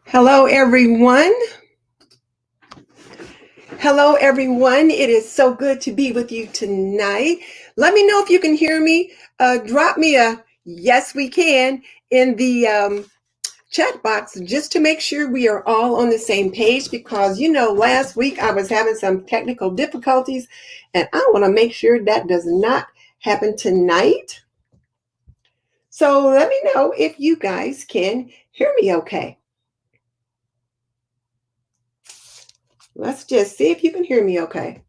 Hello, everyone. Hello, everyone. It is so good to be with you tonight. Let me know if you can hear me. Drop me a yes, we can in the chat box just to make sure we are all on the same page because, last week I was having some technical difficulties and I want to make sure that does not happen tonight. So let me know if you guys can hear me okay. Let's just see if you can hear me okay.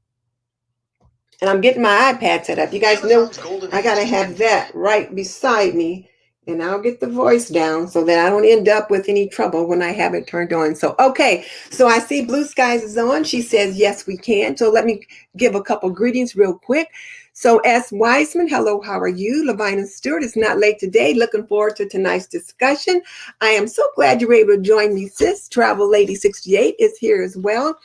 And I'm getting my iPad set up. You guys know I got to have that right beside me. And I'll get the voice down so that I don't end up with any trouble when I have it turned on. So, okay. So I see Blue Skies is on. She says, yes, we can. So let me give a couple greetings real quick. So S. Wiseman, hello, how are you? Levina Stewart is not late today. Looking forward to tonight's discussion. I am so glad you were able to join me, sis. Travel Lady 68 is here as well.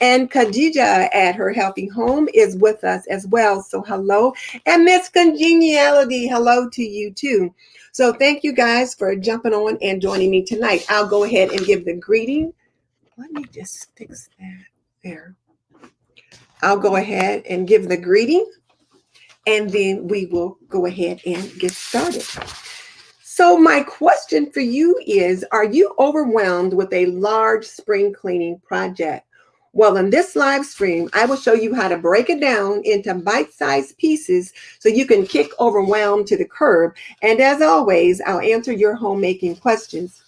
And Khadija at her healthy home is with us as well. So hello. And Miss Congeniality, hello to you too. So thank you guys for jumping on and joining me tonight. I'll go ahead and give the greeting. Let me just fix that there. I'll go ahead and give the greeting and then we will go ahead and get started. So my question for you is, are you overwhelmed with a large spring cleaning project? Well, in this live stream, I will show you how to break it down into bite-sized pieces so you can kick overwhelm to the curb. And as always, I'll answer your homemaking questions.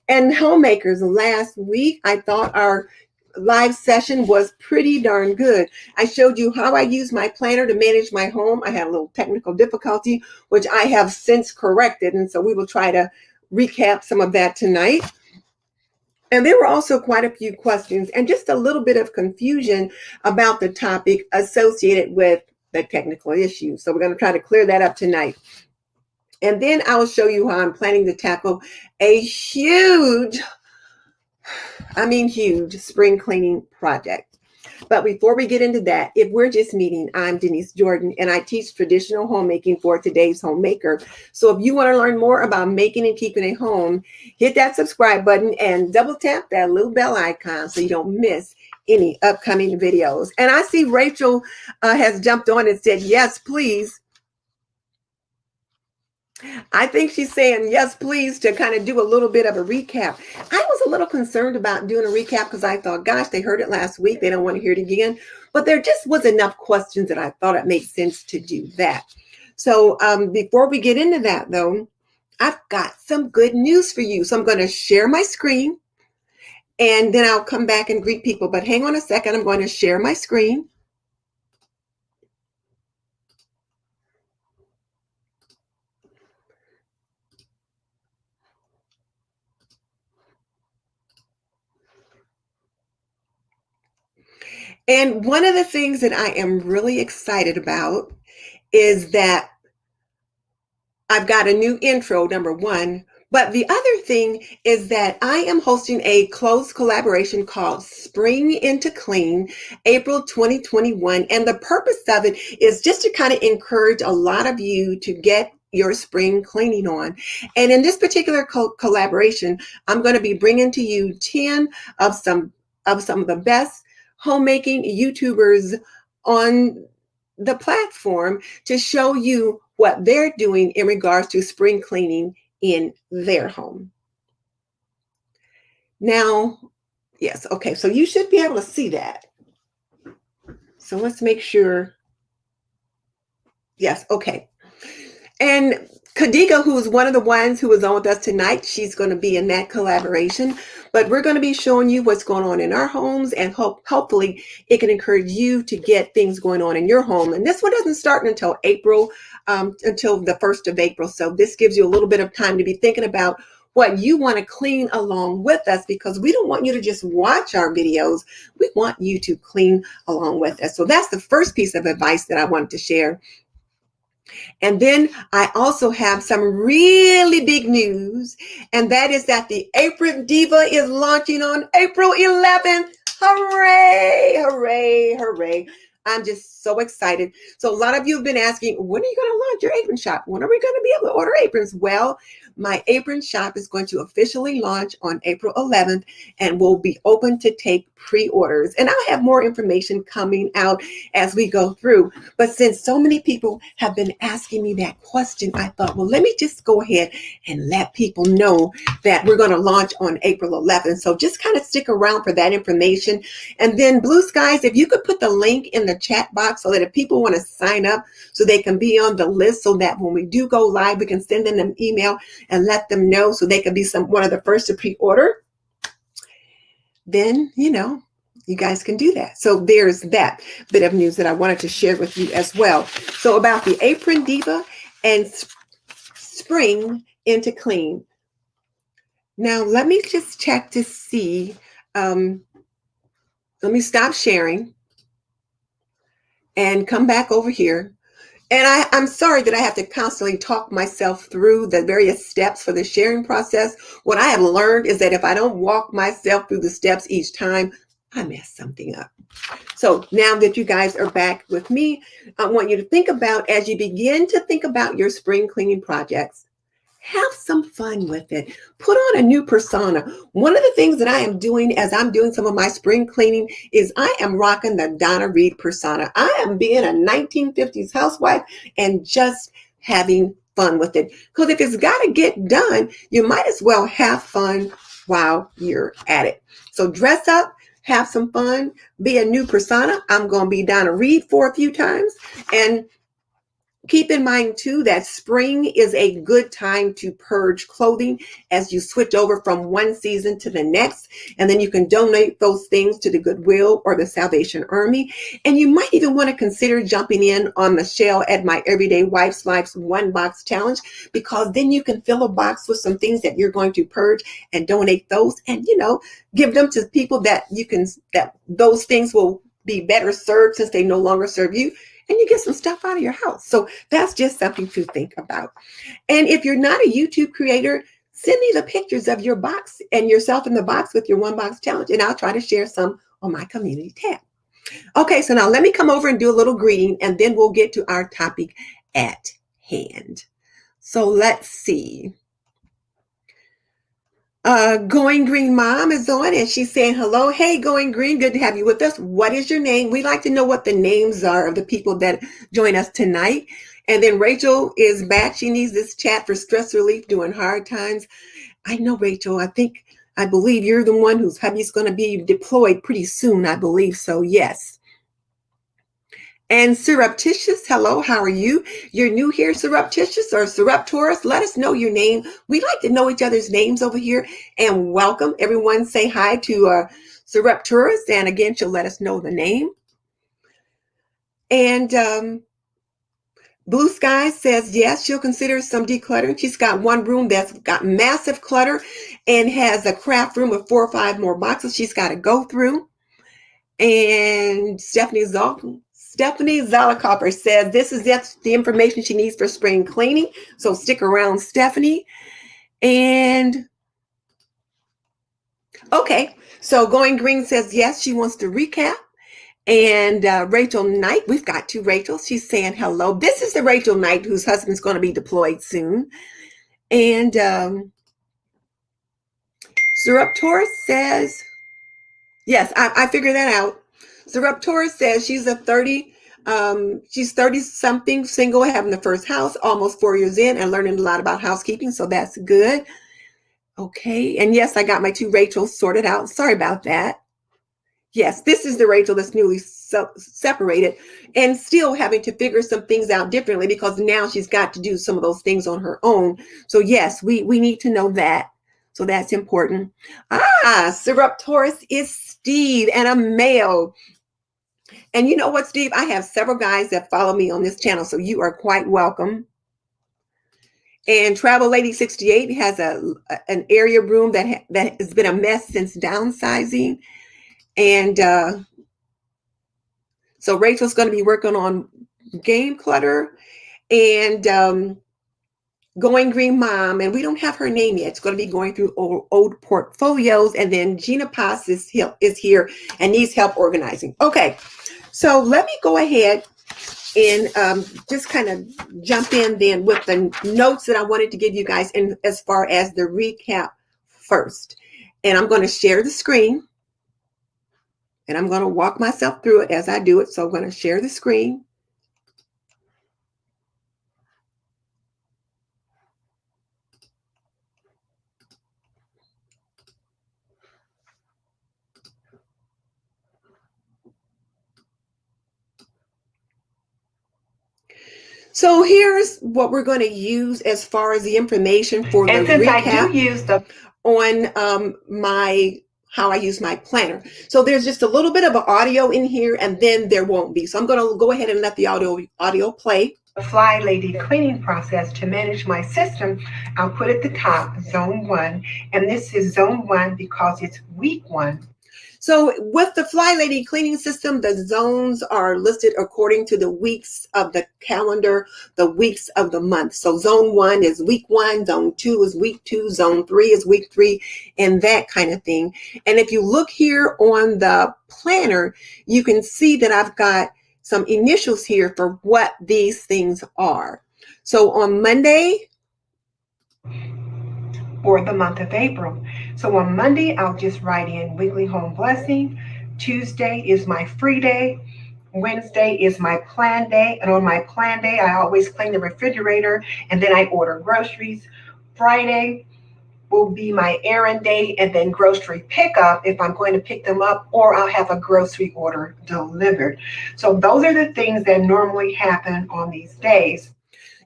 And homemakers, last week, I thought our live session was pretty darn good. I showed you how I use my planner to manage my home. I had a little technical difficulty, which I have since corrected. And so we will try to recap some of that tonight. And there were also quite a few questions and just a little bit of confusion about the topic associated with the technical issue. So we're going to try to clear that up tonight. And then I'll show you how I'm planning to tackle a huge spring cleaning project. But before we get into that, if we're just meeting, I'm Denise Jordan, and I teach traditional homemaking for today's homemaker. So if you want to learn more about making and keeping a home, hit that subscribe button and double tap that little bell icon so you don't miss any upcoming videos. And I see Rachel has jumped on and said, yes, please. I think she's saying yes, please, to kind of do a little bit of a recap. I was a little concerned about doing a recap because I thought, gosh, they heard it last week. They don't want to hear it again. But there just was enough questions that I thought it made sense to do that. So before we get into that, though, I've got some good news for you. So I'm going to share my screen and then I'll come back and greet people. But hang on a second. I'm going to share my screen. And one of the things that I am really excited about is that I've got a new intro, number one. But the other thing is that I am hosting a close collaboration called Spring into Clean, April 2021. And the purpose of it is just to kind of encourage a lot of you to get your spring cleaning on. And in this particular collaboration, I'm going to be bringing to you 10 of some of the best homemaking YouTubers on the platform to show you what they're doing in regards to spring cleaning in their home. Now, yes, okay, so you should be able to see that. So let's make sure. Yes, okay. And Kadiga, who is one of the ones who is on with us tonight, she's going to be in that collaboration. But we're going to be showing you what's going on in our homes, and hopefully it can encourage you to get things going on in your home. And this one doesn't start until April, until the 1st of April. So this gives you a little bit of time to be thinking about what you want to clean along with us, because we don't want you to just watch our videos. We want you to clean along with us. So that's the first piece of advice that I wanted to share. And then I also have some really big news, and that is that the Apron Diva is launching on April 11th. Hooray, hooray, hooray. I'm just so excited. So a lot of you have been asking, when are you going to launch your apron shop? When are we going to be able to order aprons? Well, my apron shop is going to officially launch on April 11th and will be open to take pre-orders. And I'll have more information coming out as we go through. But since so many people have been asking me that question, I thought, well, let me just go ahead and let people know that we're going to launch on April 11th. So just kind of stick around for that information. And then Blue Skies, if you could put the link in the chat box so that if people want to sign up so they can be on the list, so that when we do go live, we can send them an email and let them know so they can be one of the first to pre-order, then, you guys can do that. So there's that bit of news that I wanted to share with you as well. So about the Apron Diva and Spring into Clean. Now, let me just check to see. Let me stop sharing and come back over here. And I'm sorry that I have to constantly talk myself through the various steps for the sharing process. What I have learned is that if I don't walk myself through the steps each time, I mess something up. So now that you guys are back with me, I want you to think about, as you begin to think about your spring cleaning projects, have some fun with it. Put on a new persona. One of the things that I am doing as I'm doing some of my spring cleaning is I am rocking the Donna Reed persona. I am being a 1950s housewife and just having fun with it. Because if it's got to get done, you might as well have fun while you're at it. So dress up, have some fun, be a new persona. I'm going to be Donna Reed for a few times. And keep in mind, too, that spring is a good time to purge clothing as you switch over from one season to the next. And then you can donate those things to the Goodwill or the Salvation Army. And you might even want to consider jumping in on Michelle at my Everyday Wife's Life's One Box Challenge, because then you can fill a box with some things that you're going to purge and donate those and, give them to people that those things will be better served since they no longer serve you. And you get some stuff out of your house. So that's just something to think about. And if you're not a YouTube creator, send me the pictures of your box and yourself in the box with your One Box Challenge, and I'll try to share some on my community tab. Okay, so now let me come over and do a little greeting, and then we'll get to our topic at hand. So let's see. Going Green Mom is on, and she's saying hello. Hey, Going Green, good to have you with us. What is your name? We'd like to know what the names are of the people that join us tonight. And then Rachel is back. She needs this chat for stress relief during hard times. I know, Rachel. I believe you're the one whose hubby's going to be deployed pretty soon, I believe. So yes. And Surreptitious, hello, how are you? You're new here, Surreptitious or Surreptorous? Let us know your name. We like to know each other's names over here. And welcome. Everyone say hi to Surreptorous. And again, she'll let us know the name. And Blue Sky says, yes, she'll consider some decluttering. She's got one room that's got massive clutter and has a craft room with 4 or 5 more boxes she's got to go through. And Stephanie Zollicopper says this is the information she needs for spring cleaning. So stick around, Stephanie. And okay, so Going Green says yes, she wants to recap. And Rachel Knight, we've got 2 Rachels. She's saying hello. This is the Rachel Knight whose husband's going to be deployed soon. And Surreptorous says, yes, I figured that out. Surreptorous says she's she's 30 something, single, having the first house, almost 4 years in and learning a lot about housekeeping. So that's good. Okay. And yes, I got my 2 Rachels sorted out. Sorry about that. Yes, this is the Rachel that's newly separated and still having to figure some things out differently because now she's got to do some of those things on her own. So yes, we need to know that. So that's important. Surreptorous is Steve and a male. And you know what, Steve? I have several guys that follow me on this channel, so you are quite welcome. And Travel Lady 68 has an area room that has been a mess since downsizing. And so Rachel's going to be working on game clutter. And Going Green Mom, and we don't have her name yet. It's going to be going through old portfolios. And then Gina Paz is here and needs help organizing. Okay. So let me go ahead and just kind of jump in then with the notes that I wanted to give you guys in as far as the recap first. And I'm going to share the screen and I'm going to walk myself through it as I do it. So I'm going to share the screen. So here's what we're going to use as far as the information for the recap. I do use the on my how I use my planner. So there's just a little bit of an audio in here and then there won't be. So I'm going to go ahead and let the audio play. The Fly Lady cleaning process to manage my system, I'll put at the top zone 1, and this is zone 1 because it's week 1. So with the Fly Lady cleaning system, the zones are listed according to the weeks of the calendar, the weeks of the month. So zone 1 is week 1, zone 2 is week 2, zone 3 is week 3, and that kind of thing. And if you look here on the planner, you can see that I've got some initials here for what these things are. So on Monday, for the month of April. So on Monday, I'll just write in weekly home blessing. Tuesday is my free day. Wednesday is my plan day. And on my plan day, I always clean the refrigerator and then I order groceries. Friday will be my errand day and then grocery pickup if I'm going to pick them up, or I'll have a grocery order delivered. So those are the things that normally happen on these days.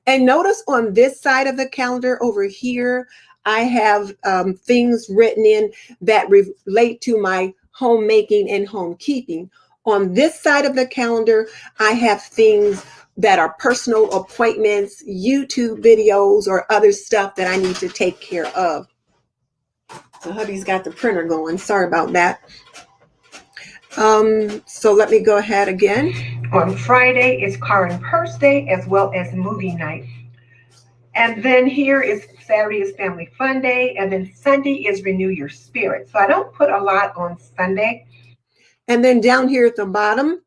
And notice on this side of the calendar over here, I have things written in that relate to my homemaking and homekeeping. On this side of the calendar, I have things that are personal appointments, YouTube videos, or other stuff that I need to take care of. So hubby's got the printer going. Sorry about that. So let me go ahead again. On Friday is car and purse day as well as movie night. And then here is Saturday is family fun day. And then Sunday is renew your spirit. So I don't put a lot on Sunday. And then down here at the bottom,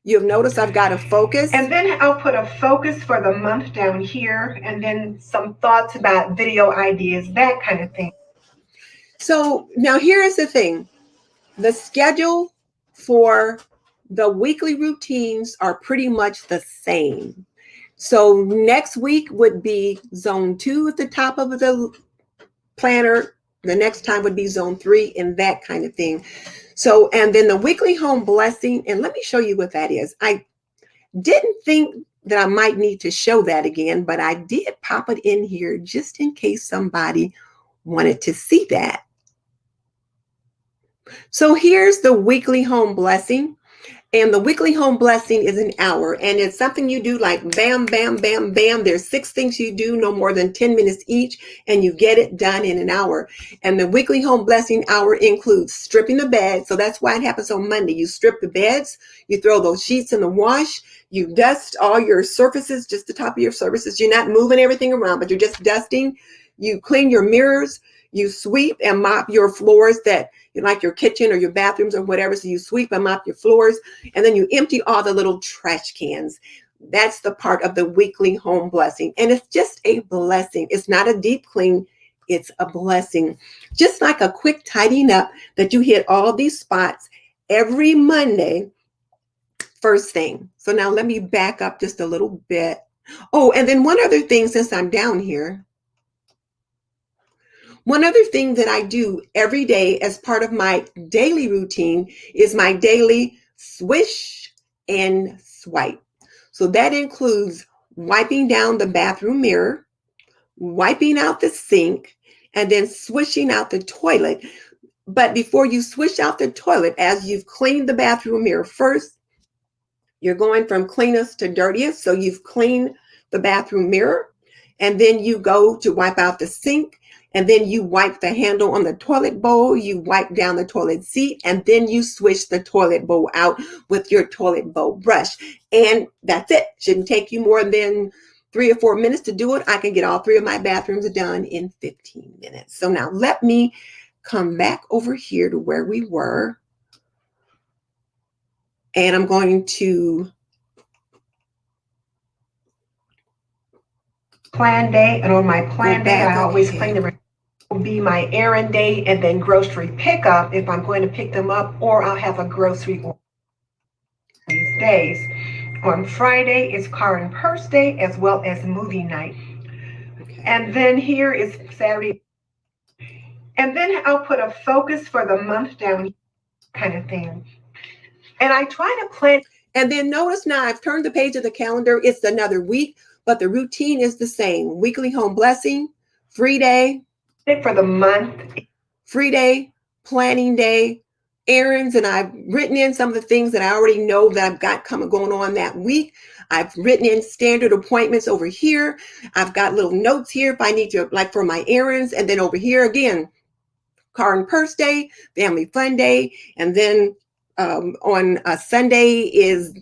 you'll notice I've got a focus. And then I'll put a focus for the month down here. And then some thoughts about video ideas, that kind of thing. So now here's the thing. The schedule for the weekly routines are pretty much the same. So next week would be zone 2 at the top of the planner. The next time would be zone 3 and that kind of thing. So, and then the weekly home blessing, and let me show you what that is. I didn't think that I might need to show that again, but I did pop it in here just in case somebody wanted to see that. So here's the weekly home blessing. And the weekly home blessing is an hour, and it's something you do like bam, bam, bam, bam. There's 6 things you do, no more than 10 minutes each, and you get it done in an hour. And the weekly home blessing hour includes stripping the bed. So that's why it happens on Monday. You strip the beds, you throw those sheets in the wash, you dust all your surfaces, just the top of your surfaces. You're not moving everything around, but you're just dusting. You clean your mirrors, you sweep and mop your floors that like your kitchen or your bathrooms or whatever. So you sweep and mop your floors, and then you empty all the little trash cans. That's the part of the weekly home blessing. And it's just a blessing. It's not a deep clean. It's a blessing. Just like a quick tidying up that you hit all these spots every Monday, first thing. So now let me back up just a little bit. Oh, and then one other thing since I'm down here. One other thing that I do every day as part of my daily routine is my daily swish and swipe. So that includes wiping down the bathroom mirror, wiping out the sink, and then swishing out the toilet. But before you swish out the toilet, as you've cleaned the bathroom mirror first, you're going from cleanest to dirtiest. So you've cleaned the bathroom mirror, and then you go to wipe out the sink. And then you wipe the handle on the toilet bowl, you wipe down the toilet seat, and then you swish the toilet bowl out with your toilet bowl brush. And that's it. Shouldn't take you more than 3 or 4 minutes to do it. I can get all 3 of my bathrooms done in 15 minutes. So now let me come back over here to where we were. And I'm going to plan day, and on my plan day, I always clean the will be my errand day and then grocery pickup if I'm going to pick them up, or I'll have a grocery order these days. On Friday is car and purse day as well as movie night. Okay. And then here is Saturday. And then I'll put a focus for the month down here, kind of thing. And I try to plan. And then notice now I've turned the page of the calendar. It's another week, but the routine is the same. Weekly home blessing, free day for the month, free day, planning day, errands, and I've written in some of the things that I already know that I've got going on that week. I've written in standard appointments over here. I've got little notes here if I need to, like for my errands, and then over here again, car and purse day, family fun day, and then on a Sunday is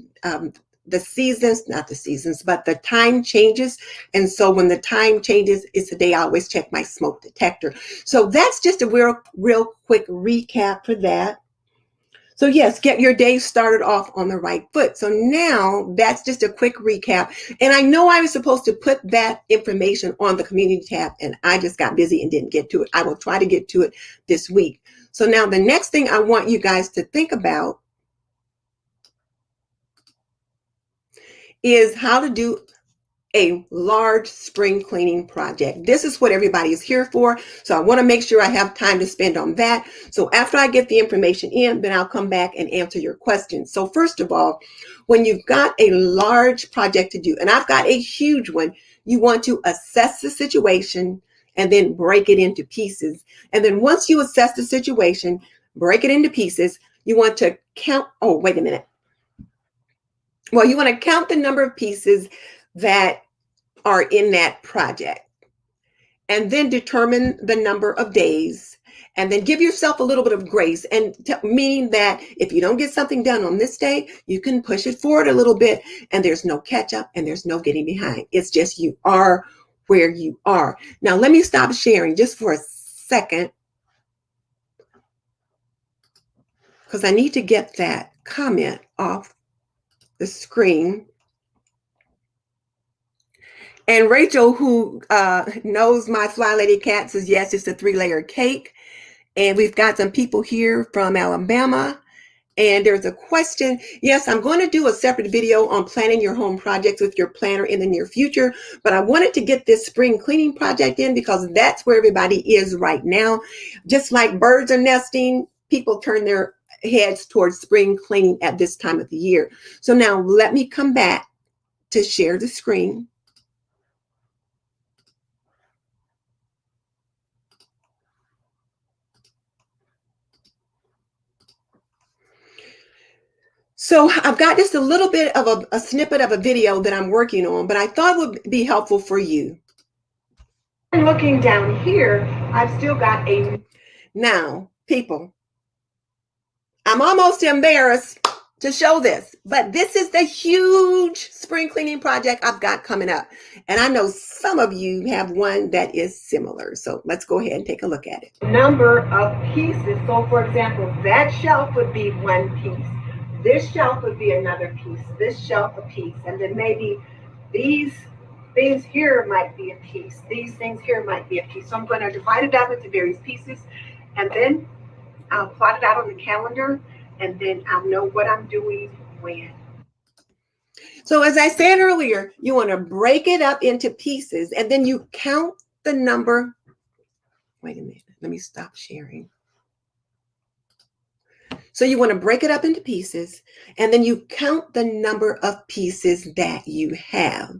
the seasons, not the seasons, but the time changes. And so when the time changes, it's the day I always check my smoke detector. So that's just a real quick recap for that. So yes, get your day started off on the right foot. So now that's just a quick recap. And I know I was supposed to put that information on the community tab, and I just got busy and didn't get to it. I will try to get to it this week. So now the next thing I want you guys to think about is how to do a large spring cleaning project. This is what everybody is here for. So I want to make sure I have time to spend on that. So after I get the information in, then I'll come back and answer your questions. So first of all, when you've got a large project to do, and I've got a huge one, you want to assess the situation and then break it into pieces. And then once you assess the situation, break it into pieces, you want to count, oh, wait a minute. Well, you want to count the number of pieces that are in that project, and then determine the number of days, and then give yourself a little bit of grace, and meaning that if you don't get something done on this day, you can push it forward a little bit, and there's no catch up and there's no getting behind. It's just you are where you are. Now, let me stop sharing just for a second, because I need to get that comment off the screen. And Rachel, who knows my Fly Lady Cat, says, yes, it's a 3-layer cake. And we've got some people here from Alabama. And there's a question. Yes, I'm going to do a separate video on planning your home projects with your planner in the near future. But I wanted to get this spring cleaning project in because that's where everybody is right now. Just like birds are nesting, people turn their heads towards spring cleaning at this time of the year. So now let me come back to share the screen. So I've got just a little bit of a snippet of a video that I'm working on, but I thought it would be helpful for you. And looking down here, I've still got a... Now, people, I'm almost embarrassed to show this, but this is the huge spring cleaning project I've got coming up. And I know some of you have one that is similar. So let's go ahead and take a look at it. Number of pieces. So for example, that shelf would be one piece. This shelf would be another piece, this shelf a piece, and then maybe these things here might be a piece, these things here might be a piece. So I'm going to divide it up into various pieces, and then I'll plot it out on the calendar, and then I'll know what I'm doing when. So as I said earlier, you want to break it up into pieces, and then you count the number. Wait a minute, let me stop sharing. So you want to break it up into pieces, and then you count the number of pieces that you have.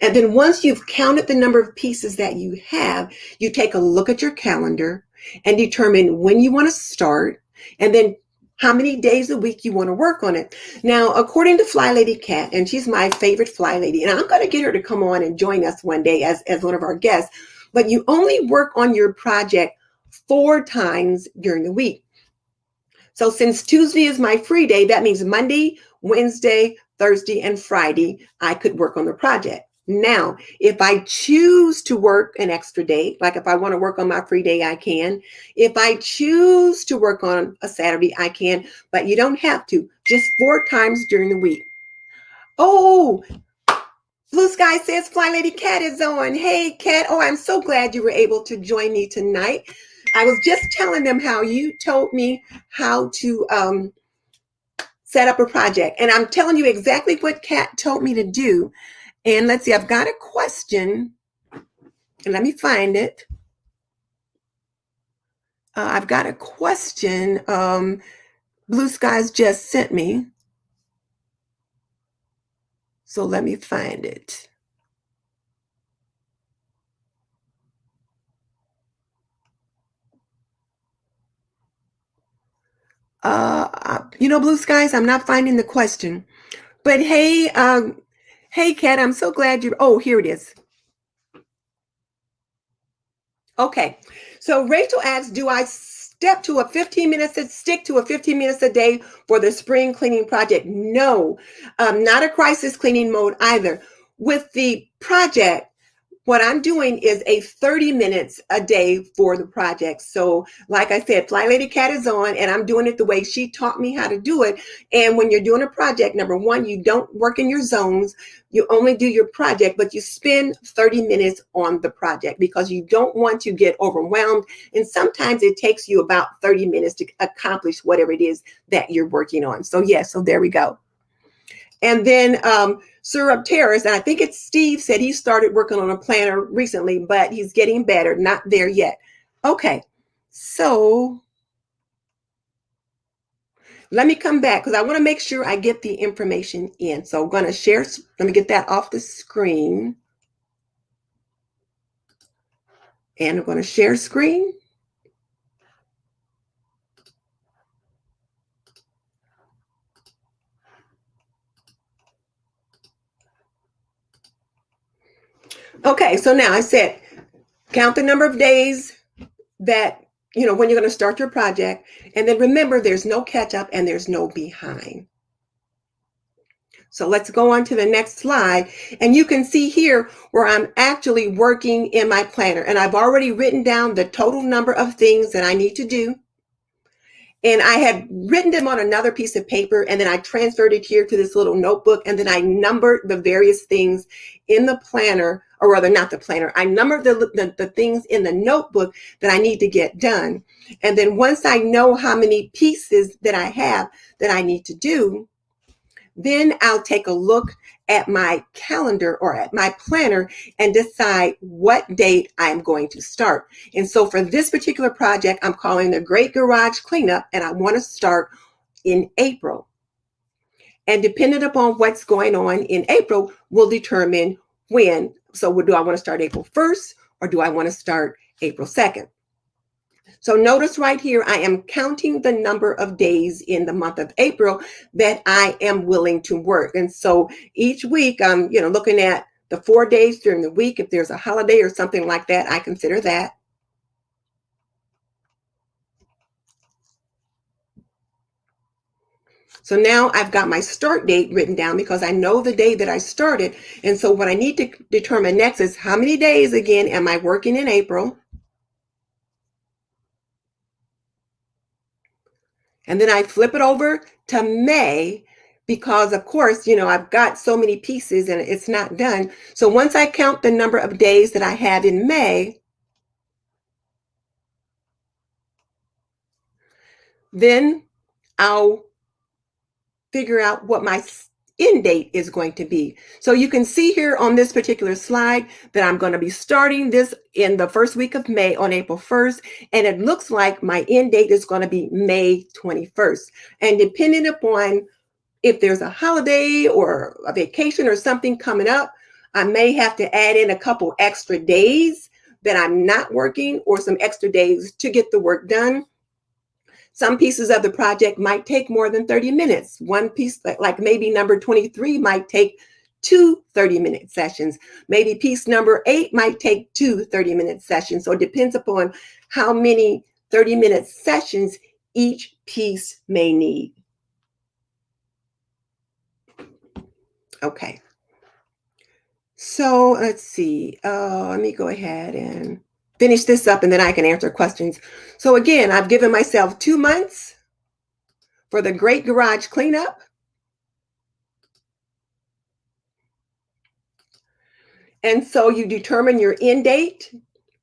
And then once you've counted the number of pieces that you have, you take a look at your calendar and determine when you want to start, and then how many days a week you want to work on it. Now, according to Fly Lady Cat, and she's my favorite fly lady, and I'm going to get her to come on and join us one day as one of our guests, but you only work on your project 4 times during the week. So since Tuesday is my free day, that means Monday, Wednesday, Thursday, and Friday, I could work on the project. Now, if I choose to work an extra day, like if I want to work on my free day, I can. If I choose to work on a Saturday, I can, but you don't have to, just 4 times during the week. Oh, Blue Sky says Fly Lady Cat is on. Hey, Cat. Oh, I'm so glad you were able to join me tonight. I was just telling them how you told me how to set up a project. And I'm telling you exactly what Cat told me to do. And let's see, I've got a question. And let me find it. I've got a question Blue Skies just sent me. So let me find it. Blue Skies, I'm not finding the question. But hey, Kat, I'm so glad oh, here it is. Okay. So Rachel asks, do I stick to a 15 minutes a day for the spring cleaning project? No, not a crisis cleaning mode either. With the project, what I'm doing is a 30 minutes a day for the project. So like I said, Fly Lady Cat is on and I'm doing it the way she taught me how to do it. And when you're doing a project, number one, you don't work in your zones. You only do your project, but you spend 30 minutes on the project because you don't want to get overwhelmed. And sometimes it takes you about 30 minutes to accomplish whatever it is that you're working on. So so there we go. And then Syrup Terrace, and I think it's Steve said he started working on a planner recently, but he's getting better, not there yet. Okay, so let me come back because I want to make sure I get the information in. So I'm going to share, let me get that off the screen. And I'm going to share screen. Okay, so now I said, count the number of days that, when you're going to start your project. And then remember, there's no catch up and there's no behind. So let's go on to the next slide. And you can see here where I'm actually working in my planner. And I've already written down the total number of things that I need to do. And I had written them on another piece of paper, and then I transferred it here to this little notebook, and then I numbered the various things in the planner, or rather not the planner. I numbered the things in the notebook that I need to get done. And then once I know how many pieces that I have that I need to do, then I'll take a look at my calendar or at my planner and decide what date I'm going to start. And so for this particular project, I'm calling the Great Garage Cleanup, and I want to start in April. And depending upon what's going on in April will determine when. So do I want to start April 1st or do I want to start April 2nd? So notice right here, I am counting the number of days in the month of April that I am willing to work. And so each week I'm, looking at the 4 days during the week. If there's a holiday or something like that, I consider that. So now I've got my start date written down because I know the day that I started. And so what I need to determine next is how many days again am I working in April? And then I flip it over to May because, of course, I've got so many pieces and it's not done. So once I count the number of days that I have in May, then I'll figure out what my end date is going to be. So you can see here on this particular slide that I'm going to be starting this in the first week of May on April 1st. And it looks like my end date is going to be May 21st. And depending upon if there's a holiday or a vacation or something coming up, I may have to add in a couple extra days that I'm not working or some extra days to get the work done. Some pieces of the project might take more than 30 minutes. One piece, like maybe number 23, might take two 30-minute sessions. Maybe piece number 8 might take two 30-minute sessions. So it depends upon how many 30-minute sessions each piece may need. Okay. So let's see. Let me go ahead and finish this up and then I can answer questions. So again, I've given myself 2 months for the great garage cleanup. And so you determine your end date,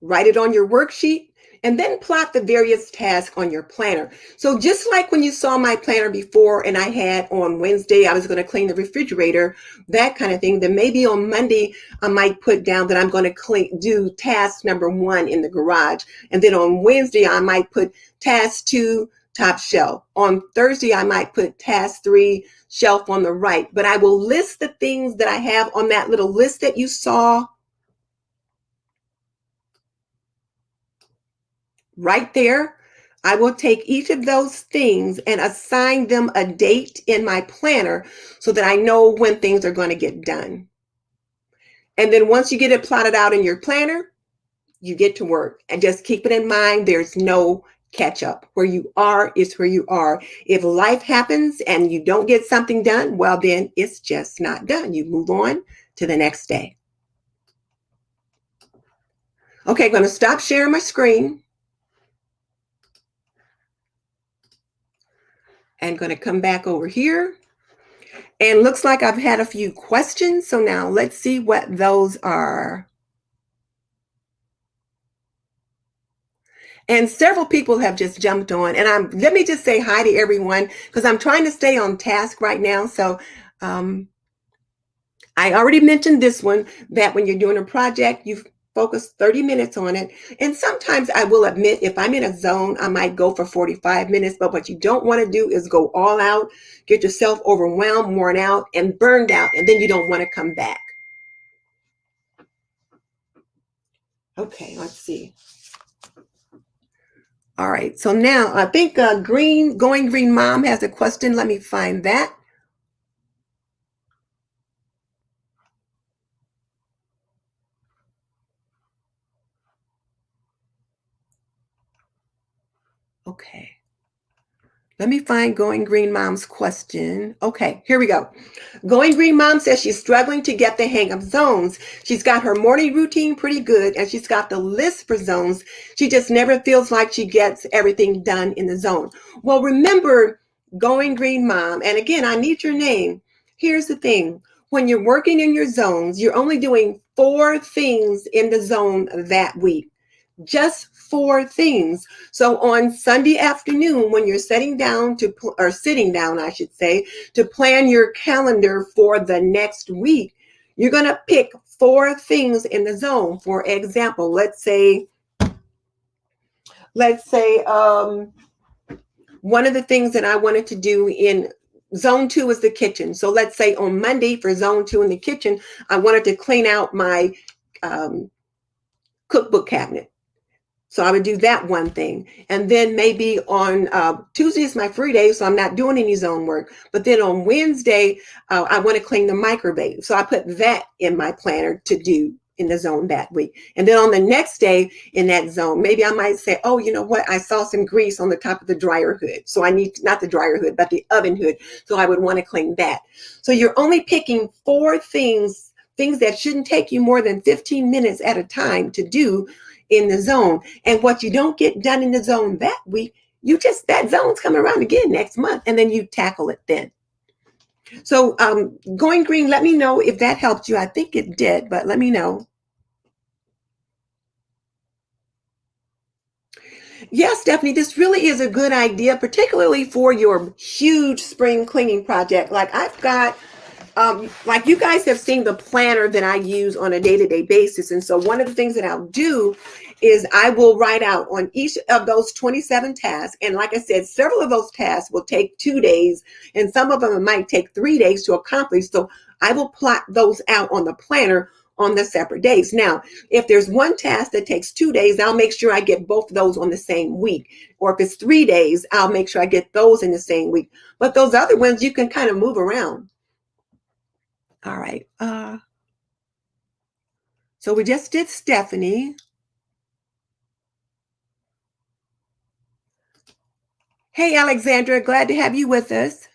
write it on your worksheet, and then plot the various tasks on your planner. So just like when you saw my planner before and I had on Wednesday, I was going to clean the refrigerator, that kind of thing, then maybe on Monday, I might put down that I'm going to do task number 1 in the garage. And then on Wednesday, I might put task 2, top shelf. On Thursday, I might put task 3, shelf on the right. But I will list the things that I have on that little list that you saw right there. I will take each of those things and assign them a date in my planner so that I know when things are going to get done. And then once you get it plotted out in your planner, you get to work. And just keep it in mind, there's no catch up. Where you are is where you are. If life happens and you don't get something done, well, then it's just not done. You move on to the next day. Okay, I'm going to stop sharing my screen and going to come back over here. And looks like I've had a few questions. So now let's see what those are. And several people have just jumped on. And let me just say hi to everyone because I'm trying to stay on task right now. So I already mentioned this one, that when you're doing a project, you focus 30 minutes on it. And sometimes I will admit, if I'm in a zone, I might go for 45 minutes. But what you don't want to do is go all out, get yourself overwhelmed, worn out, and burned out. And then you don't want to come back. Okay, let's see. All right, so now I think Going Green Mom has a question. Let me find that. Okay. Let me find Going Green Mom's question. Okay, here we go. Going Green Mom says she's struggling to get the hang of zones. She's got her morning routine pretty good and she's got the list for zones. She just never feels like she gets everything done in the zone. Well, remember, Going Green Mom, and again, I need your name. Here's the thing. When you're working in your zones, you're only doing 4 things in the zone that week. Just 4 things. So on Sunday afternoon, when you're sitting down, I should say, to plan your calendar for the next week, you're going to pick 4 things in the zone. For example, let's say one of the things that I wanted to do in zone 2 is the kitchen. So let's say on Monday for zone 2 in the kitchen, I wanted to clean out my cookbook cabinet. So I would do that one thing. And then maybe on Tuesday is my free day, so I'm not doing any zone work. But then on Wednesday, I want to clean the microwave. So I put that in my planner to do in the zone that week. And then on the next day in that zone, maybe I might say, oh, you know what? I saw some grease on the top of the dryer hood. So I need, not the dryer hood, but the oven hood. So I would want to clean that. So you're only picking 4 things that shouldn't take you more than 15 minutes at a time to do in the zone. And what you don't get done in the zone that week, that zone's coming around again next month, and then you tackle it then. So Going Green, let me know if that helped you. I think it did, but let me know. Yes, Stephanie, this really is a good idea, particularly for your huge spring cleaning project. Like I've got like you guys have seen the planner that I use on a day-to-day basis. And so one of the things that I'll do is I will write out on each of those 27 tasks. And like I said, several of those tasks will take 2 days and some of them might take 3 days to accomplish. So I will plot those out on the planner on the separate days. Now, if there's one task that takes 2 days, I'll make sure I get both of those on the same week. Or if it's 3 days, I'll make sure I get those in the same week. But those other ones, you can kind of move around. All right. So we just did Stephanie. Hey, Alexandra, glad to have you with us.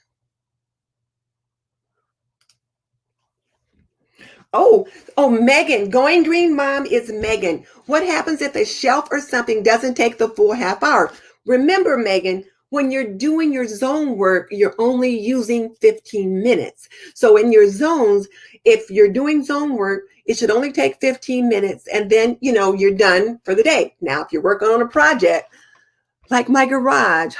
Oh, Megan, going green mom is Megan. What happens if a shelf or something doesn't take the full half hour? Remember, Megan, when you're doing your zone work, you're only using 15 minutes. So in your zones, if you're doing zone work, it should only take 15 minutes and then, you're done for the day. Now, if you're working on a project like my garage,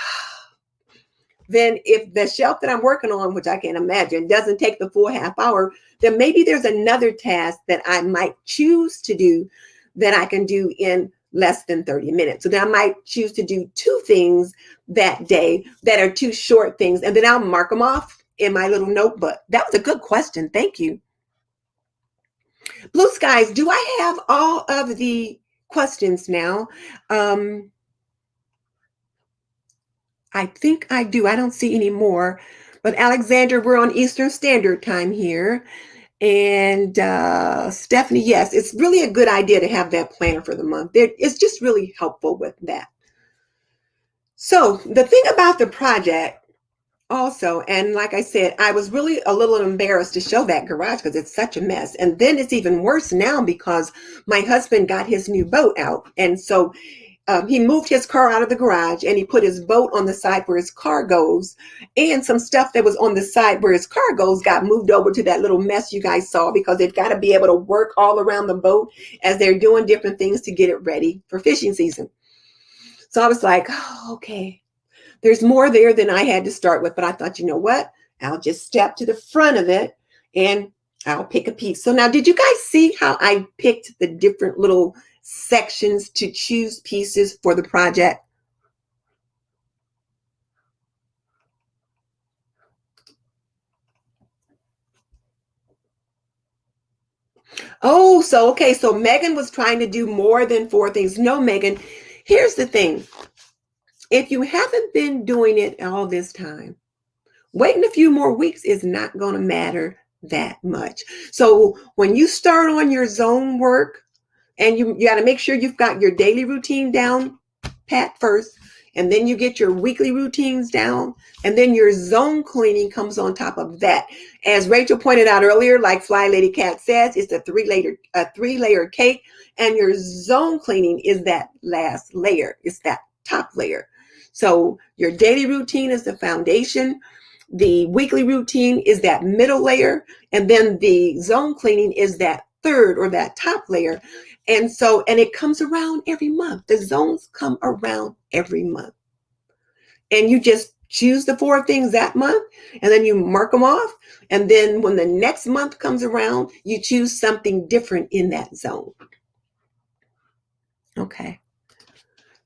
then if the shelf that I'm working on, which I can't imagine, doesn't take the full half hour, then maybe there's another task that I might choose to do that I can do in less than 30 minutes. So then I might choose to do two things that day that are two short things, and then I'll mark them off in my little notebook. That was a good question. Thank you. Blue skies, do I have all of the questions now? I think I do. I don't see any more. But Alexander, we're on Eastern Standard Time here. And Stephanie, yes, it's really a good idea to have that planner for the month. It's just really helpful with that. So the thing about the project also, and like I said, I was really a little embarrassed to show that garage because it's such a mess. And then it's even worse now because my husband got his new boat out. And so he moved his car out of the garage and he put his boat on the side where his car goes. And some stuff that was on the side where his car goes got moved over to that little mess you guys saw because they've got to be able to work all around the boat as they're doing different things to get it ready for fishing season. So I was like, oh, okay, there's more there than I had to start with. But I thought, you know what? I'll just step to the front of it and I'll pick a piece. So now, did you guys see how I picked the different little sections to choose pieces for the project? Oh, so Megan was trying to do more than four things. No, Megan, here's the thing. If you haven't been doing it all this time, waiting a few more weeks is not going to matter that much. So when you start on your zone work, and you got to make sure you've got your daily routine down pat first, and then you get your weekly routines down, and then your zone cleaning comes on top of that. As Rachel pointed out earlier, like Fly Lady Cat says, it's a three-layer cake, and your zone cleaning is that last layer. It's that top layer. So your daily routine is the foundation. The weekly routine is that middle layer, and then the zone cleaning is that third or that top layer. And it comes around every month. The zones come around every month. And you just choose the four things that month, and then you mark them off. And then when the next month comes around, you choose something different in that zone. Okay.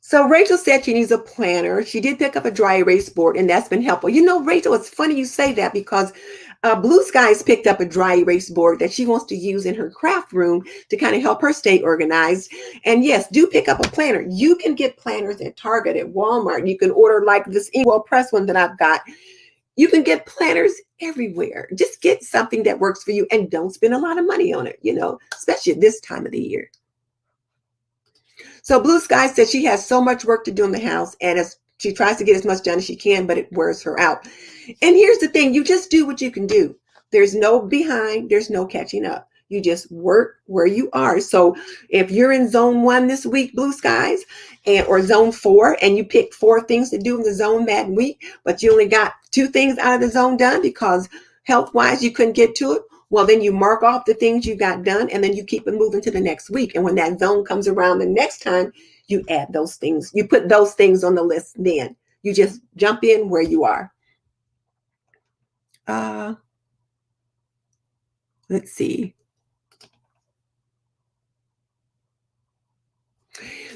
So Rachel said she needs a planner. She did pick up a dry erase board, and that's been helpful. Rachel, it's funny you say that because Blue Skies picked up a dry erase board that she wants to use in her craft room to kind of help her stay organized. And yes, do pick up a planner. You can get planners at Target, at Walmart. You can order like this Inkwell Press one that I've got. You can get planners everywhere. Just get something that works for you and don't spend a lot of money on it, especially at this time of the year. So Blue Sky said she has so much work to do in the house, and as she tries to get as much done as she can, but it wears her out. And here's the thing, you just do what you can do. There's no behind, there's no catching up. You just work where you are. So if you're in zone 1 this week, Blue Skies, or zone 4, and you pick 4 things to do in the zone that week, but you only got 2 things out of the zone done because health-wise you couldn't get to it, well, then you mark off the things you got done, and then you keep it moving to the next week. And when that zone comes around the next time, you add those things. You put those things on the list then. You just jump in where you are. Let's see.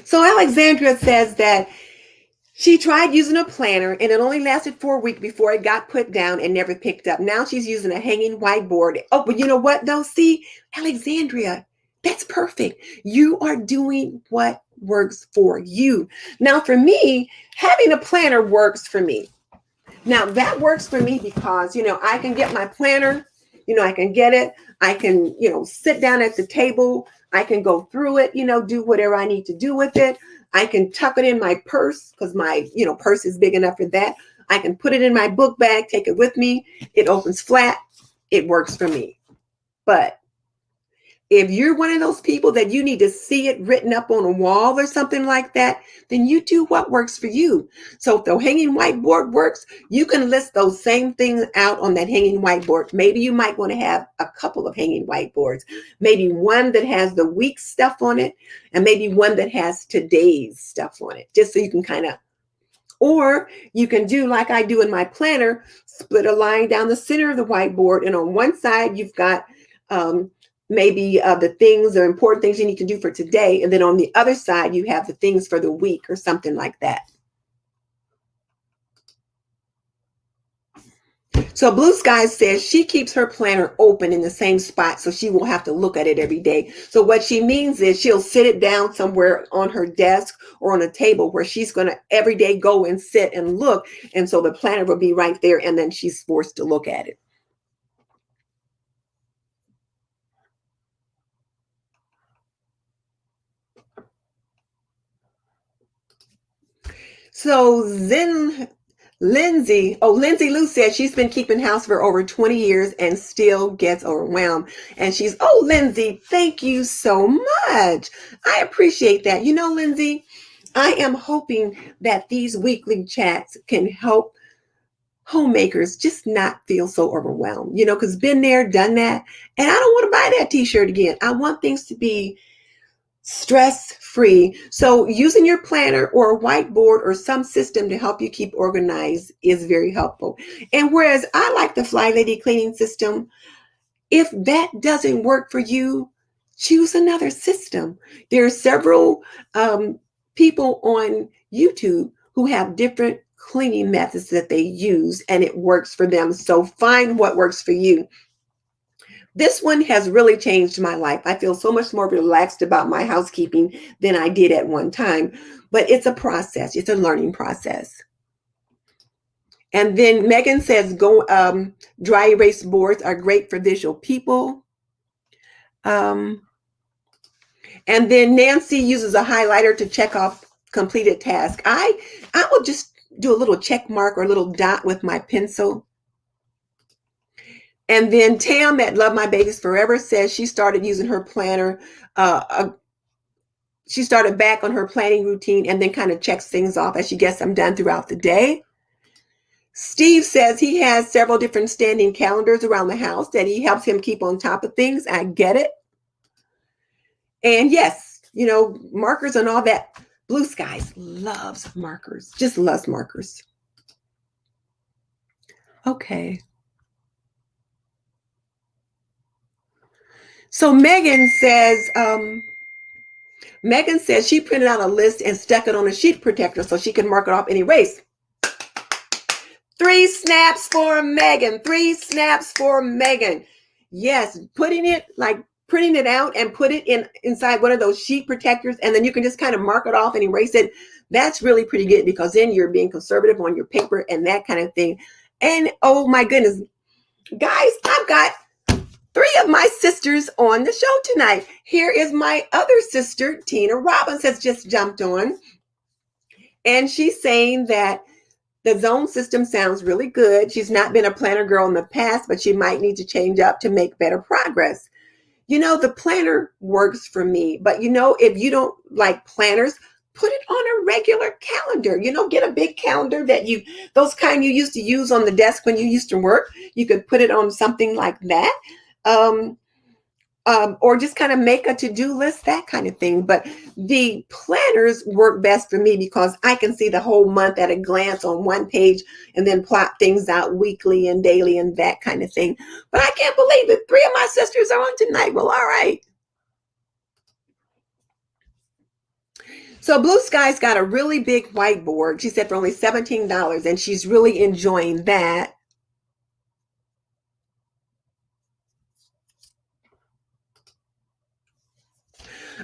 So Alexandra says that she tried using a planner and it only lasted for a week before it got put down and never picked up. Now she's using a hanging whiteboard. Oh, but you know what though? See, Alexandria, that's perfect. You are doing what works for you. Now for me, having a planner works for me. Now that works for me because, I can get my planner, I can get it. I can, sit down at the table. I can go through it, do whatever I need to do with it. I can tuck it in my purse because my, purse is big enough for that. I can put it in my book bag, take it with me. It opens flat. It works for me. But If you're one of those people that you need to see it written up on a wall or something like that, then you do what works for you. So if the hanging whiteboard works, you can list those same things out on that hanging whiteboard. Maybe you might want to have a couple of hanging whiteboards, maybe one that has the week's stuff on it, and maybe one that has today's stuff on it, just so you can kind of, or you can do like I do in my planner, split a line down the center of the whiteboard, and on one side you've got maybe the things or important things you need to do for today, and then on the other side you have the things for the week or something like that. So Blue Sky says she keeps her planner open in the same spot so she won't have to look at it every day. So what she means is she'll sit it down somewhere on her desk or on a table where she's going to every day go and sit and look. And so the planner will be right there, and then she's forced to look at it. So then Lindsay Lou said she's been keeping house for over 20 years and still gets overwhelmed. And Lindsay, thank you so much. I appreciate that. You know, Lindsay, I am hoping that these weekly chats can help homemakers just not feel so overwhelmed, because been there, done that. And I don't want to buy that t-shirt again. I want things to be stress-free. So using your planner or a whiteboard or some system to help you keep organized is very helpful. And whereas I like the Fly Lady cleaning system, if that doesn't work for you, choose another system. There are several people on YouTube who have different cleaning methods that they use, and it works for them. So find what works for you. This one has really changed my life. I feel so much more relaxed about my housekeeping than I did at one time. But it's a process. It's a learning process. And then Megan says, dry erase boards are great for visual people. And then Nancy uses a highlighter to check off completed tasks. I will just do a little check mark or a little dot with my pencil. And then Tam at Love My Babies Forever says she started using her planner. She started back on her planning routine and then kind of checks things off as she gets them done throughout the day. Steve says he has several different standing calendars around the house that he helps him keep on top of things. I get it. And yes, markers and all that. Blue Skies loves markers, just loves markers. Okay. So Megan says she printed out a list and stuck it on a sheet protector so she can mark it off and erase. 3 snaps for Megan. 3 snaps for Megan. Yes, printing it out and put it inside one of those sheet protectors, and then you can just kind of mark it off and erase it. That's really pretty good because then you're being conservative on your paper and that kind of thing. And oh my goodness, guys, I've got 3 of my sisters on the show tonight. Here is my other sister, Tina Robbins, has just jumped on. And she's saying that the zone system sounds really good. She's not been a planner girl in the past, but she might need to change up to make better progress. The planner works for me, but if you don't like planners, put it on a regular calendar. Get a big calendar those kind you used to use on the desk when you used to work. You could put it on something like that. Or just kind of make a to-do list, that kind of thing. But the planners work best for me because I can see the whole month at a glance on one page and then plot things out weekly and daily and that kind of thing. But I can't believe it. 3 of my sisters are on tonight. Well, all right. So Blue Sky's got a really big whiteboard. She said for only $17, and she's really enjoying that.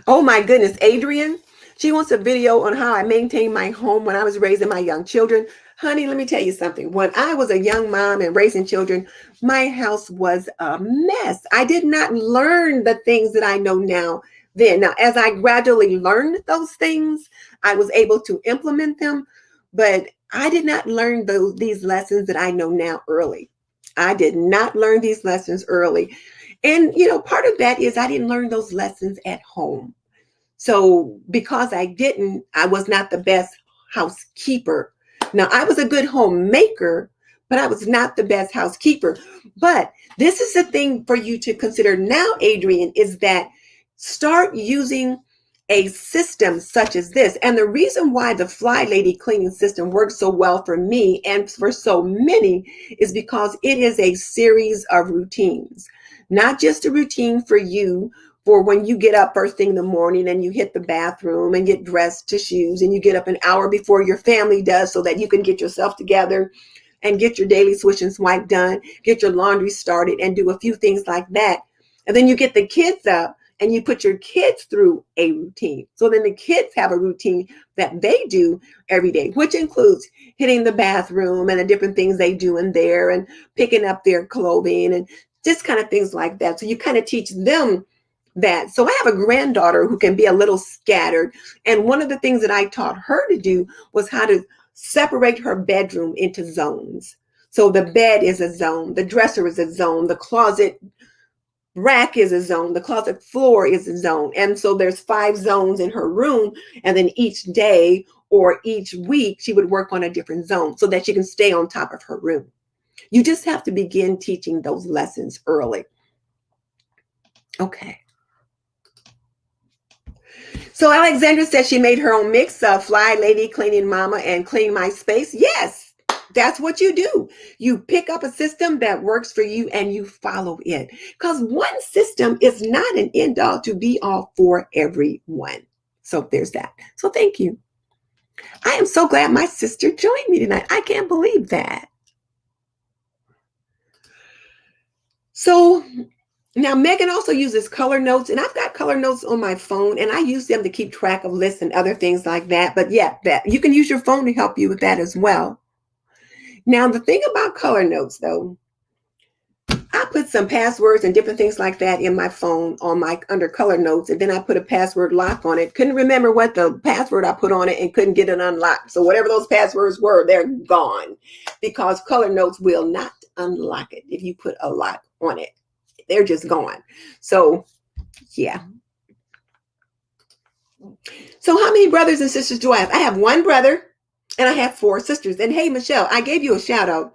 Oh my goodness, Adrian, she wants a video on how I maintained my home when I was raising my young children. Honey, let me tell you something. When I was a young mom and raising children, my house was a mess. I did not learn the things that I know now then. Now, as I gradually learned those things, I was able to implement them, but I did not learn these lessons that I know now early. I did not learn these lessons early. And, part of that is I didn't learn those lessons at home. So because I didn't, I was not the best housekeeper. Now, I was a good homemaker, but I was not the best housekeeper. But this is the thing for you to consider now, Adrienne, is that start using a system such as this. And the reason why the Fly Lady cleaning system works so well for me and for so many is because it is a series of routines, not just a routine for you for when you get up first thing in the morning and you hit the bathroom and get dressed to shoes and you get up an hour before your family does so that you can get yourself together and get your daily swish and swipe done, get your laundry started and do a few things like that. And then you get the kids up and you put your kids through a routine. So then the kids have a routine that they do every day, which includes hitting the bathroom and the different things they do in there and picking up their clothing and just kind of things like that. So you kind of teach them that. So I have a granddaughter who can be a little scattered. And one of the things that I taught her to do was how to separate her bedroom into zones. So the bed is a zone, the dresser is a zone, the closet rack is a zone, the closet floor is a zone. And so there's 5 zones in her room. And then each day or each week, she would work on a different zone so that she can stay on top of her room. You just have to begin teaching those lessons early. Okay. So Alexandra said she made her own mix of Fly Lady, Cleaning Mama, and Clean My Space. Yes, that's what you do. You pick up a system that works for you and you follow it. Because one system is not an end all to be all for everyone. So there's that. So thank you. I am so glad my sister joined me tonight. I can't believe that. So now, Megan also uses color notes, and I've got color notes on my phone, and I use them to keep track of lists and other things like that. But yeah, that you can use your phone to help you with that as well. Now, the thing about color notes, though, I put some passwords and different things like that in my phone on my under color notes, and then I put a password lock on it. Couldn't remember what the password I put on it and couldn't get it unlocked. So whatever those passwords were, they're gone because color notes will not unlock it if you put a lock on it. They're just gone. So, yeah. So how many brothers and sisters do I have? I have 1 brother and I have 4 sisters. And hey, Michelle, I gave you a shout out.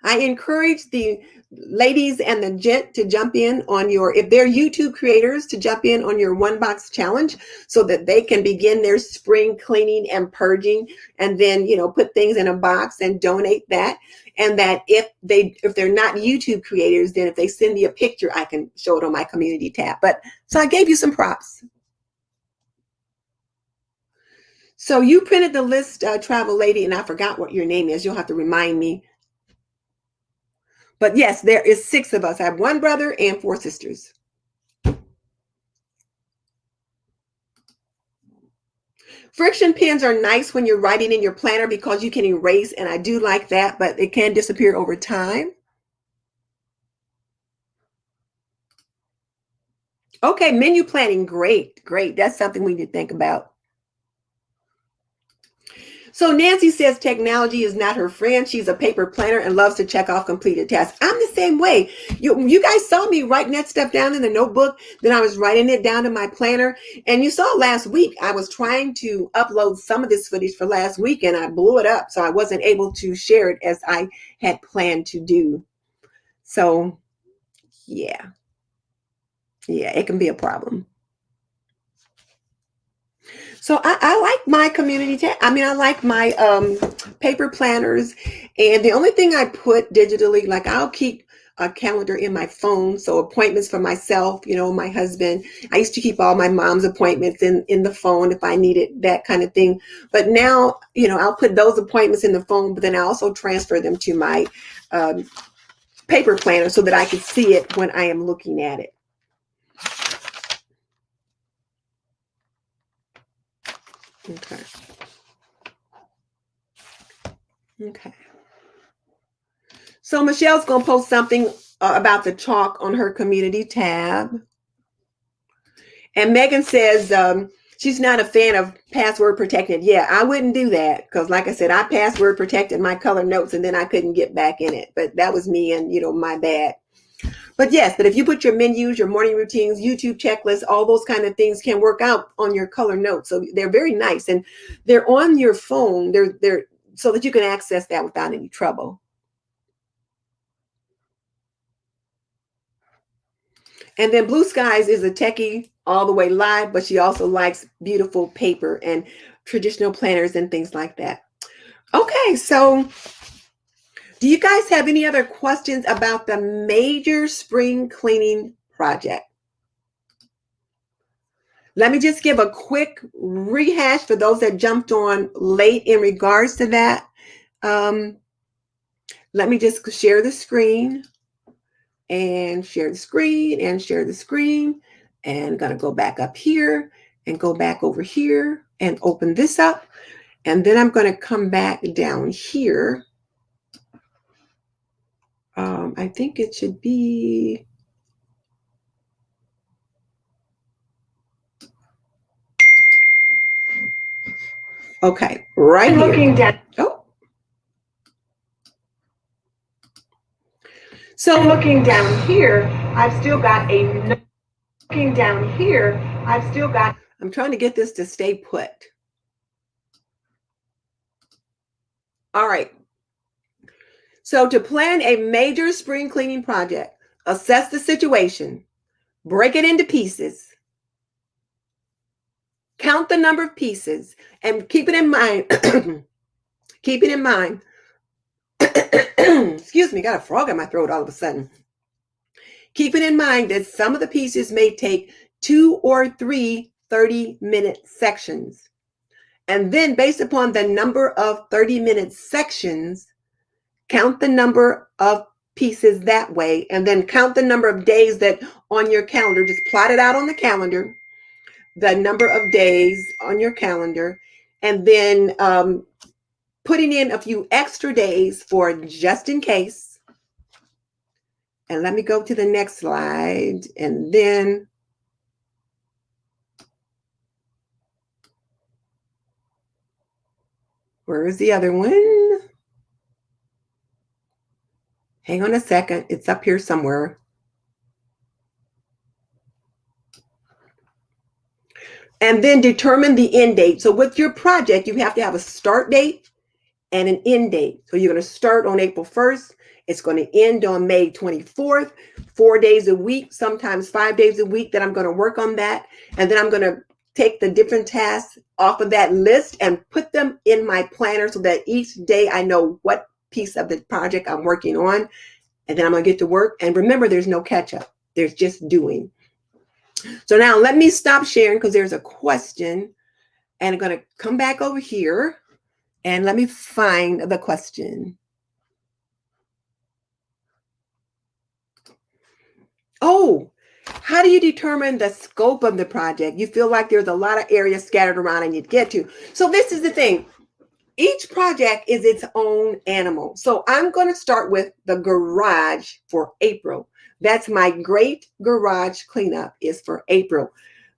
I encourage the ladies and the gent to jump in on your, if they're YouTube creators, to jump in on your 1 box challenge so that they can begin their spring cleaning and purging and then, put things in a box and donate that. And that if they're not YouTube creators, then if they send me a picture, I can show it on my community tab. But so I gave you some props. So you printed the list, Travel Lady, and I forgot what your name is. You'll have to remind me. But yes, there is 6 of us. I have 1 brother and 4 sisters. Friction pens are nice when you're writing in your planner because you can erase, and I do like that, but it can disappear over time. Okay, menu planning, great. That's something we need to think about. So Nancy says technology is not her friend. She's a paper planner and loves to check off completed tasks. I'm the same way. You guys saw me writing that stuff down in the notebook. Then I was writing it down in my planner. And you saw last week, I was trying to upload some of this footage for last week and I blew it up. So I wasn't able to share it as I had planned to do. So yeah, it can be a problem. So I like my community tab. I like my paper planners. And the only thing I put digitally, like I'll keep a calendar in my phone. So appointments for myself, my husband. I used to keep all my mom's appointments in the phone if I needed that kind of thing. But now, I'll put those appointments in the phone, but then I also transfer them to my paper planner so that I can see it when I am looking at it. Okay. So Michelle's going to post something about the chalk on her community tab. And Megan says she's not a fan of password protected. Yeah, I wouldn't do that because like I said, I password protected my color notes and then I couldn't get back in it. But that was me and, my bad. But yes, but if you put your menus, your morning routines, YouTube checklists, all those kind of things can work out on your color notes. So they're very nice, and they're on your phone. They're so that you can access that without any trouble. And then Blue Skies is a techie all the way live, but she also likes beautiful paper and traditional planners and things like that. Okay, so do you guys have any other questions about the major spring cleaning project? Let me just give a quick rehash for those that jumped on late in regards to that. Let me just share the screen and share the screen and share the screen. And I'm going to go back up here and go back over here and open this up. And then I'm going to come back down here. I think it should be. Okay, right here. Looking down. Oh. So looking down here, I've still got a. Looking down here, I've still got. I'm trying to get this to stay put. All right. So to plan a major spring cleaning project, assess the situation, break it into pieces, count the number of pieces, and keep it in mind. Keep it in mind. Excuse me, got a frog in my throat all of a sudden. Keep it in mind that some of the pieces may take 2 or 3 30-minute sections. And then based upon the number of 30-minute sections, count the number of pieces that way, and then count the number of days that on your calendar. Just plot it out on the calendar, the number of days on your calendar, and then putting in a few extra days for just in case. And let me go to the next slide, and then where is the other one? Hang on a second. It's up here somewhere. And then determine the end date. So with your project, you have to have a start date and an end date. So you're going to start on April 1st. It's going to end on May 24th, 4 days a week, sometimes 5 days a week that I'm going to work on that. And then I'm going to take the different tasks off of that list and put them in my planner so that each day I know what piece of the project I'm working on. And then I'm going to get to work. And remember, there's no catch up. There's just doing. So now let me stop sharing because there's a question. And I'm going to come back over here. And let me find the question. Oh, how do you determine the scope of the project? You feel like there's a lot of areas scattered around and you'd get to. So this is the thing. Each project is its own animal. So I'm going to start with the garage for April. That's my great garage cleanup is for April.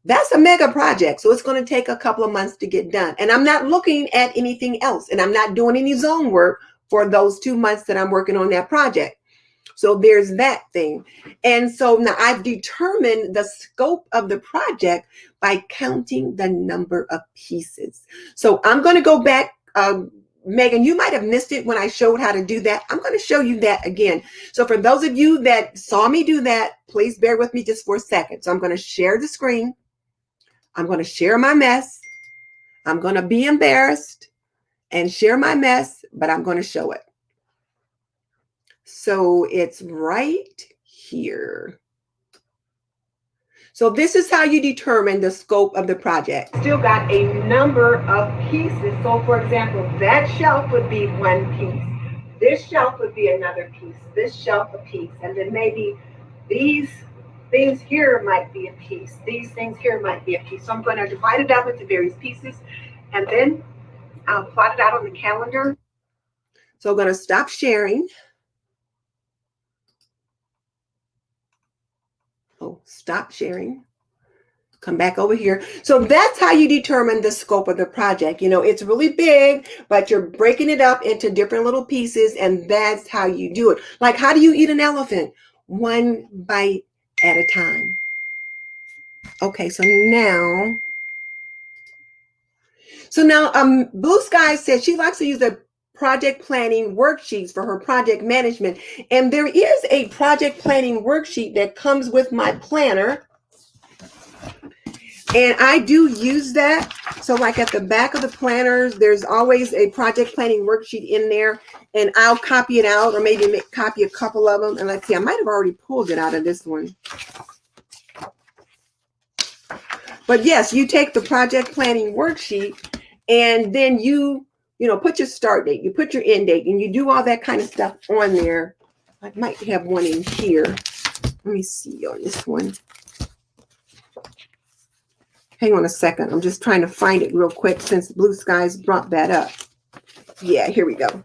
That's a mega project. So it's going to take a couple of months to get done. And I'm not looking at anything else. And I'm not doing any zone work for those 2 months that I'm working on that project. So there's that thing. And so now I've determined the scope of the project by counting the number of pieces. So I'm going to go back. Megan, you might have missed it when I showed how to do that. I'm going to show you that again. So for those of you that saw me do that, please bear with me just for a second. So I'm going to share the screen. I'm going to share my mess. I'm going to be embarrassed and share my mess, but I'm going to show it. So it's right here. So this is how you determine the scope of the project. Still got a number of pieces. So for example, that shelf would be one piece. This shelf would be another piece. This shelf a piece. And then maybe these things here might be a piece. These things here might be a piece. So I'm going to divide it up into various pieces. And then I'll plot it out on the calendar. So I'm going to stop sharing. Stop sharing. Come back over here. So that's how you determine the scope of the project. You know, it's really big, but you're breaking it up into different little pieces, and that's how you do it. Like, how do you eat an elephant? one bite at a time. Okay, so now Blue Sky says she likes to use the project planning worksheets for her project management. And there is a project planning worksheet that comes with my planner. And I do use that. So like at the back of the planners, there's always a project planning worksheet in there. And I'll copy it out or maybe copy a couple of them. And let's see, I might have already pulled it out of this one. But yes, you take the project planning worksheet and then you put your start date, you put your end date, and you do all that kind of stuff on there. I might have one in here. Let me see on this one. Hang on a second. I'm just trying to find it real quick since Blue Skies brought that up. Yeah, here we go.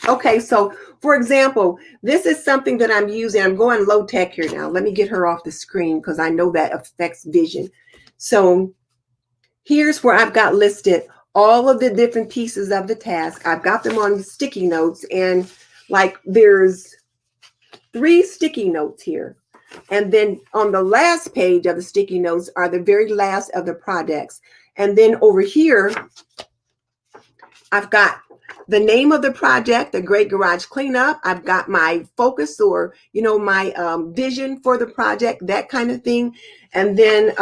Okay, so for example, this is something that I'm using. I'm going low tech here now. Let me get her off the screen because I know that affects vision. So here's where I've got listed all of the different pieces of the task. I've got them on sticky notes, and like there's 3 sticky notes here. And then on the last page of the sticky notes are the very last of the projects. And then over here, I've got the name of the project, the Great Garage Cleanup. I've got my focus or, my vision for the project, that kind of thing. And then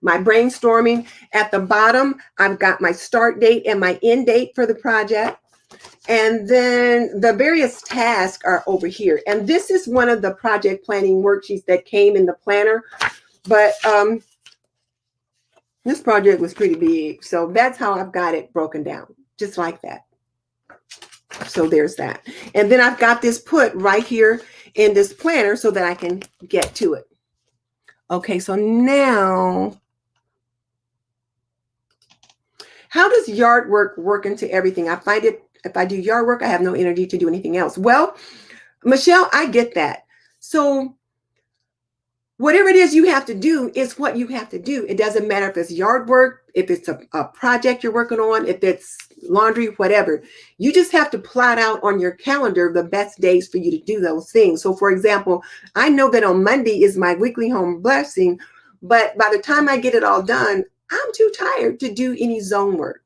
my brainstorming. At the bottom, I've got my start date and my end date for the project. And then the various tasks are over here. And this is one of the project planning worksheets that came in the planner. But this project was pretty big. So that's how I've got it broken down, just like that. So there's that. And then I've got this put right here in this planner so that I can get to it. Okay, so now, how does yard work into everything? I find it, if I do yard work, I have no energy to do anything else. Well, Michelle, I get that. So whatever it is you have to do is what you have to do. It doesn't matter if it's yard work, if it's a project you're working on, if it's laundry, whatever. You just have to plot out on your calendar the best days for you to do those things. So for example, I know that on Monday is my weekly home blessing, but by the time I get it all done, I'm too tired to do any zone work.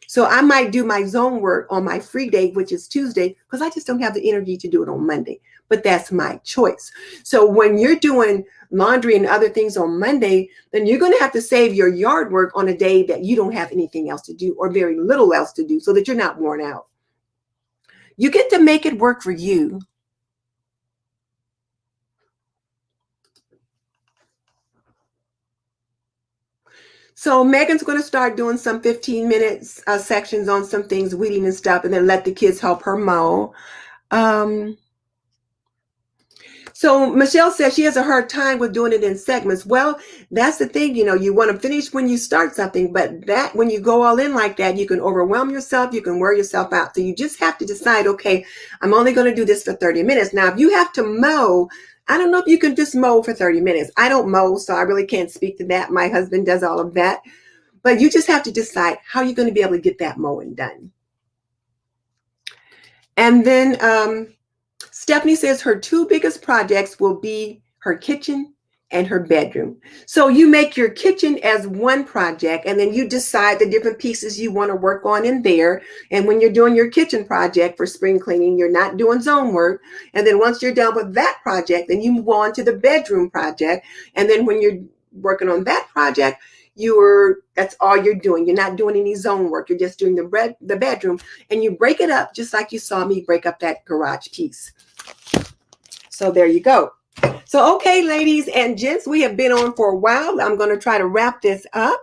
So I might do my zone work on my free day, which is Tuesday, because I just don't have the energy to do it on Monday. But that's my choice. So when you're doing laundry and other things on Monday, then you're going to have to save your yard work on a day that you don't have anything else to do or very little else to do so that you're not worn out. You get to make it work for you. So Megan's going to start doing some 15 minutes sections on some things, weeding and stuff, and then let the kids help her mow. So Michelle says she has a hard time with doing it in segments. Well, that's the thing, you want to finish when you start something, but that when you go all in like that, you can overwhelm yourself, you can wear yourself out. So you just have to decide, okay, I'm only going to do this for 30 minutes. Now, if you have to mow, I don't know if you can just mow for 30 minutes. I don't mow, so I really can't speak to that. My husband does all of that. But you just have to decide how you're going to be able to get that mowing done. And then Stephanie says her 2 biggest projects will be her kitchen and her bedroom. So you make your kitchen as one project, and then you decide the different pieces you want to work on in there. And when you're doing your kitchen project for spring cleaning, you're not doing zone work. And then once you're done with that project, then you move on to the bedroom project. And then when you're working on that project, that's all you're doing. You're not doing any zone work. You're just doing the bedroom, and you break it up just like you saw me break up that garage piece. So there you go. So, okay, ladies and gents, we have been on for a while. I'm going to try to wrap this up.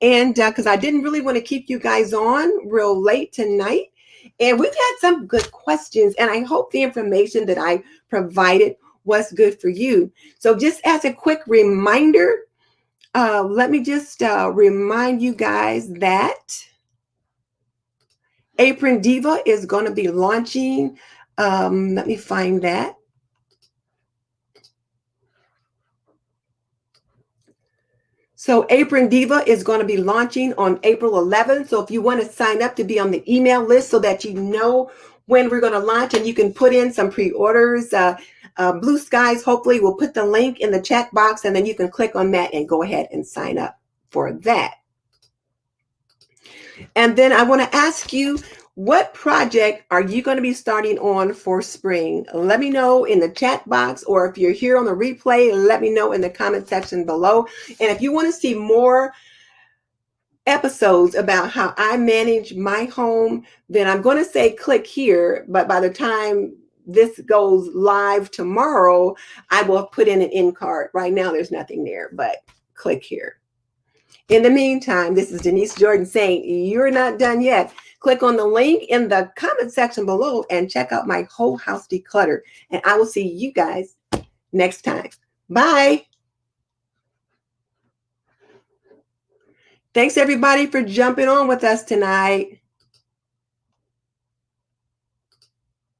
And because I didn't really want to keep you guys on real late tonight. And we've had some good questions. And I hope the information that I provided was good for you. So just as a quick reminder, let me just remind you guys that Apron Diva is going to be launching. Let me find that. So Apron Diva is going to be launching on April 11th. So if you want to sign up to be on the email list so that you know when we're going to launch, and you can put in some pre-orders. Blue Skies, hopefully, will put the link in the chat box, and then you can click on that and go ahead and sign up for that. And then I want to ask you, what project are you going to be starting on for spring? Let me know in the chat box, or if you're here on the replay, let me know in the comment section below. And if you want to see more episodes about how I manage my home, then I'm going to say click here. But by the time this goes live tomorrow, I will put in an end card. Right now, there's nothing there, but click here. In the meantime, this is Denise Jordan saying you're not done yet. Click on the link in the comment section below and check out my whole house declutter. And I will see you guys next time. Bye. Thanks everybody for jumping on with us tonight.